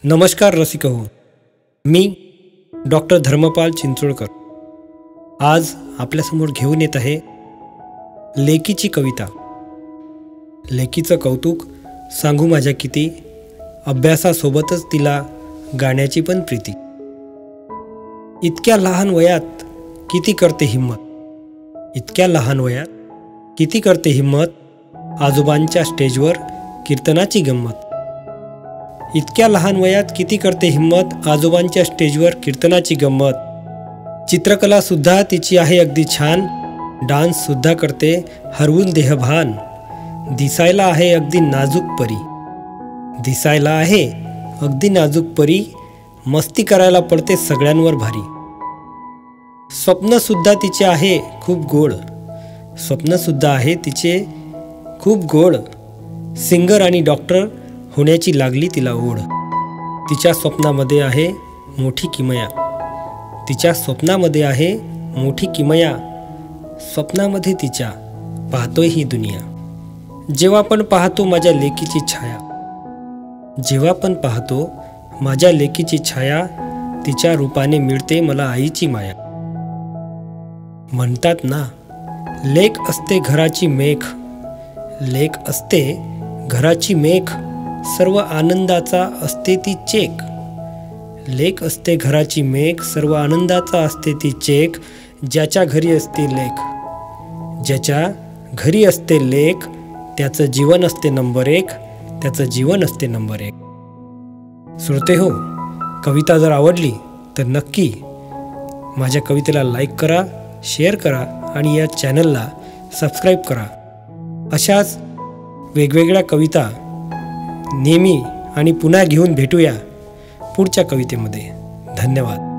नमस्कार रसिक हो, मी डॉक्टर धर्मपाल चिंचोळकर आज आपल्यासमोर घेऊन येत आहे लेकीची कविता। लेकीचं कौतुक सांगू माझ्या किती, अभ्यासासोबतच तिला गाण्याची पण प्रीती। इतक्या लहान वयात किती करते हिम्मत, इतक्या लहान वयात किती करते हिम्मत, आजोबांच्या स्टेजवर कीर्तनाची गंमत। इतक्या लहान वयात किती करते हिम्मत, आजोबांच्या स्टेजवर कीर्तनाची गंमत। चित्रकला सुद्धा तिची आहे अगदी छान, डान्स सुद्धा करते हरवून देहभान। दिसायला आहे अगदी नाजूक परी, दिसायला आहे अगदी नाजूक परी, मस्ती करायला पडते सगळ्यांवर भारी। स्वप्न सुद्धा तिचे आहे खूप गोड, स्वप्न सुद्धा आहे तिचे खूप गोड। सिंगर आणि डॉक्टर होण्याची लागली तिला ओढ। तिच्या स्वप्नामध्ये आहे मोठी किमया, तिच्या स्वप्नामध्ये आहे मोठी किमया। स्वप्नामध्ये तिच्या पाहतोय ही दुनिया। जेव्हा पण पाहतो माझ्या लेकीची छाया, जेव्हा पण पाहतो माझ्या लेकीची छाया, तिच्या रूपाने मिळते मला आईची माया। म्हणतात ना, लेक असते घराची मेख, लेक असते घराची मेख, सर्व आनंदाचा असते ती चेक। लेक असते घराची मेख, सर्व आनंदाचा असते ती चेक। ज्याच्या घरी असते लेक, ज्याच्या घरी असते लेक, त्याचं जीवन असते नंबर एक, त्याचं जीवन असते नंबर एक। श्रोते हो, कविता जर आवडली तर नक्की माझ्या कवितेला लाईक करा, शेअर करा आणि या चॅनलला सबस्क्राईब करा। अशाच वेगवेगळ्या कविता नेहमी आणि पुन्हा घेऊन भेटूया पुढच्या कवितेमध्ये। धन्यवाद।